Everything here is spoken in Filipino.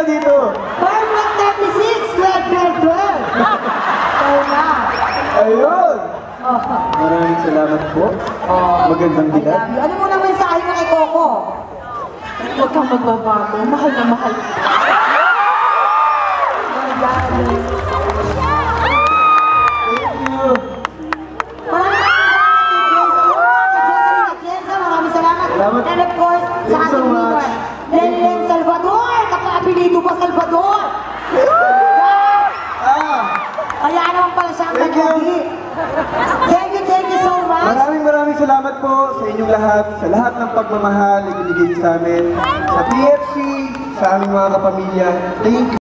dito? Perfect 36, 12, 12, 12. Ikaw na. Ayun! Oh. Maraming salamat po. Magandang I dilag. love you. Ano mo naman sa akin kay Coco? Huwag kang magbabago. Mahal na mahal. Maraming salamat. Salamat. And of course, sa Thank you so ating much. leader, Lenlen Salvador. Kapapilido pa Salvador. Kaya naman pala siya ang Thank you. nagagi. Thank you so much. Maraming salamat po sa inyong lahat, sa lahat ng pagmamahal na binigay sa amin, sa PFC, sa aming mga kapamilya. Thank you.